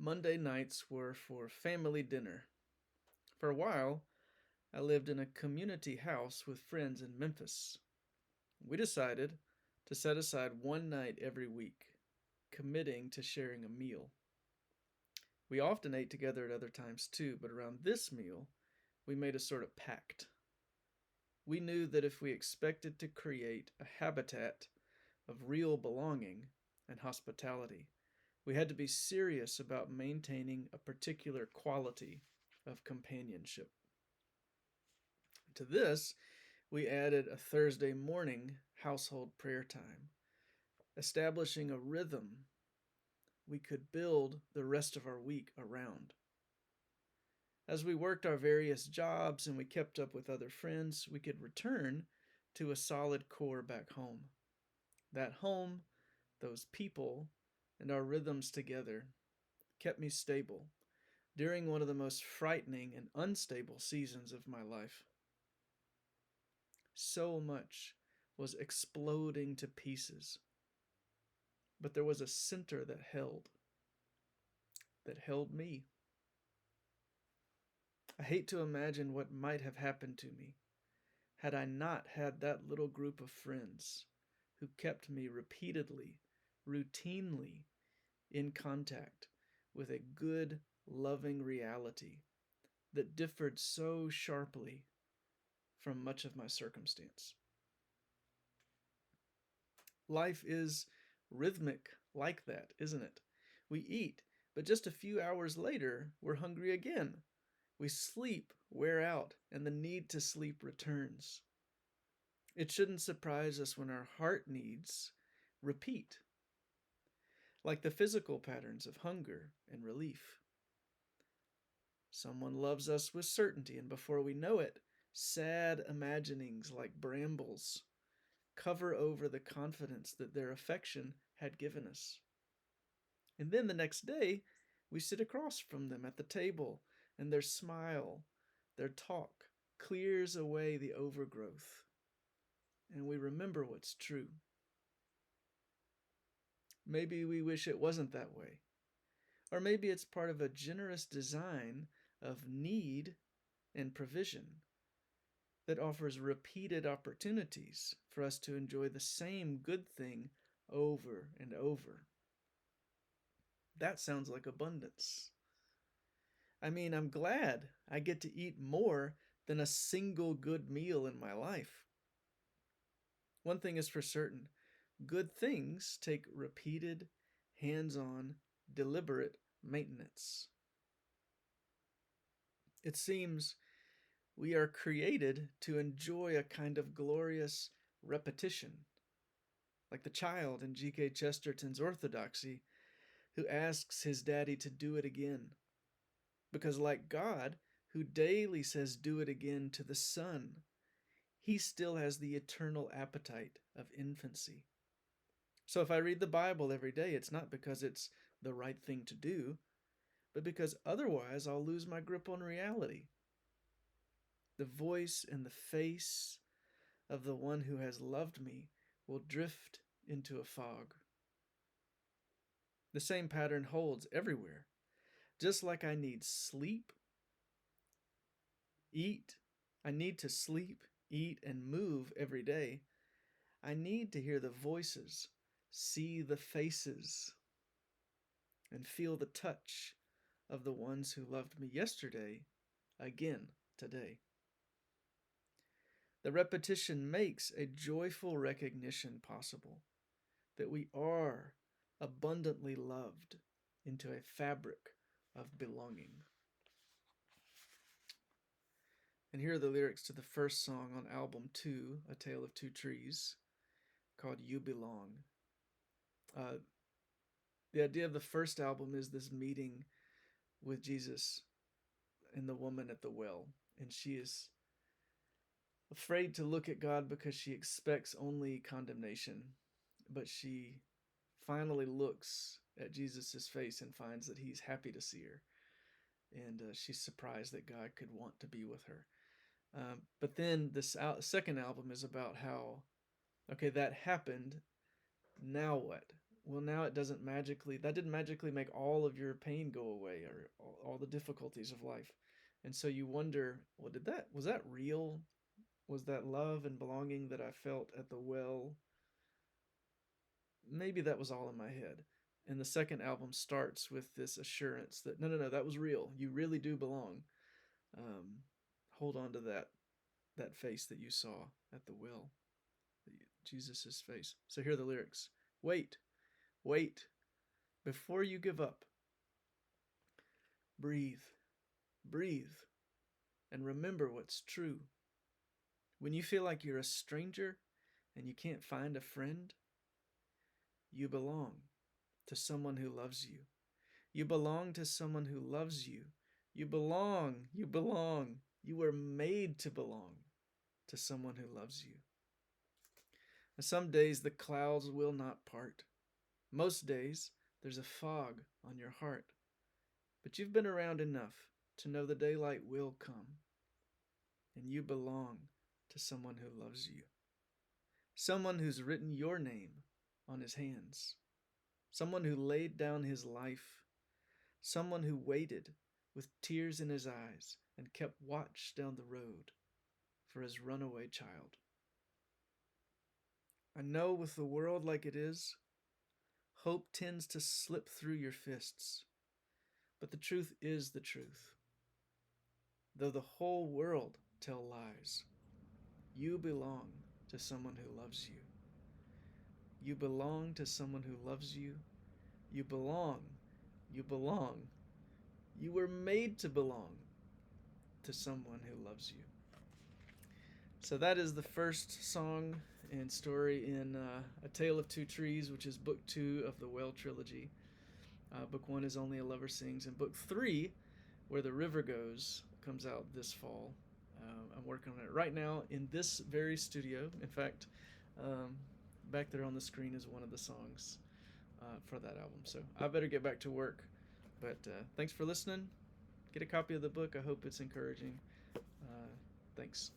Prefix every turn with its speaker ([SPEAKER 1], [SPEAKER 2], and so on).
[SPEAKER 1] Monday nights were for family dinner. For a while, I lived in a community house with friends in Memphis. We decided to set aside one night every week, committing to sharing a meal. We often ate together at other times too, but around this meal, we made a sort of pact. We knew that if we expected to create a habitat of real belonging and hospitality, we had to be serious about maintaining a particular quality of companionship. To this, we added a Thursday morning household prayer time, establishing a rhythm we could build the rest of our week around. As we worked our various jobs and we kept up with other friends, we could return to a solid core back home. That home, those people, and our rhythms together kept me stable during one of the most frightening and unstable seasons of my life. So much was exploding to pieces, but there was a center that held me. I hate to imagine what might have happened to me had I not had that little group of friends who kept me repeatedly, routinely in contact with a good, loving reality that differed so sharply from much of my circumstance. Life is rhythmic like that, isn't it? We eat, but just a few hours later, we're hungry again. We sleep, wear out, and the need to sleep returns. It shouldn't surprise us when our heart needs repeat, like the physical patterns of hunger and relief. Someone loves us with certainty, and before we know it, sad imaginings like brambles cover over the confidence that their affection had given us. And then the next day, we sit across from them at the table, and their smile, their talk, clears away the overgrowth, and we remember what's true. Maybe we wish it wasn't that way. Or maybe it's part of a generous design of need and provision that offers repeated opportunities for us to enjoy the same good thing over and over. That sounds like abundance. I mean, I'm glad I get to eat more than a single good meal in my life. One thing is for certain, good things take repeated, hands-on, deliberate maintenance. It seems we are created to enjoy a kind of glorious repetition, like the child in G.K. Chesterton's Orthodoxy who asks his daddy to do it again. Because like God, who daily says do it again to the Son, he still has the eternal appetite of infancy. So if I read the Bible every day, it's not because it's the right thing to do, but because otherwise I'll lose my grip on reality. The voice and the face of the one who has loved me will drift into a fog. The same pattern holds everywhere. Just like I need sleep, eat, I need to sleep, eat, and move every day, I need to hear the voices, see the faces, and feel the touch of the ones who loved me yesterday again today. The repetition makes a joyful recognition possible that we are abundantly loved into a fabric of belonging. And here are the lyrics to the first song on album 2, A Tale of Two Trees, called You Belong. The idea of the first album is this meeting with Jesus and the woman at the well. And she is afraid to look at God because she expects only condemnation. But she finally looks at Jesus' face and finds that he's happy to see her. And she's surprised that God could want to be with her. But then this second album is about how, okay, that happened. Now what? well, now it doesn't magically, that didn't magically make all of your pain go away or all the difficulties of life. And so you wonder, well, was that real? Was that love and belonging that I felt at the well? Maybe that was all in my head. And the second album starts with this assurance that no, no, no, that was real. You really do belong. Um, Hold on to that face that you saw at the well, Jesus' face. So here are the lyrics. Wait, wait, before you give up. Breathe, breathe, and remember what's true. When you feel like you're a stranger and you can't find a friend, you belong to someone who loves you. You belong to someone who loves you. You belong, you belong. You were made to belong to someone who loves you. And some days the clouds will not part. Most days there's a fog on your heart. But you've been around enough to know the daylight will come. And you belong to someone who loves you. Someone who's written your name on his hands. Someone who laid down his life. Someone who waited with tears in his eyes and kept watch down the road for his runaway child. I know with the world like it is, hope tends to slip through your fists. But the truth is the truth. Though the whole world tell lies, you belong to someone who loves you. You belong to someone who loves you. You belong. You belong. You were made to belong to someone who loves you. So that is the first song and story in A Tale of Two Trees, which is book 2 of the Well trilogy. Book 1 is Only a Lover Sings, and book 3, Where the River Goes, comes out this fall. I'm working on it right now in this very studio. In fact, um, back there on the screen is one of the songs for that album. So I better get back to work. But thanks for listening. Get a copy of the book. I hope it's encouraging. Thanks.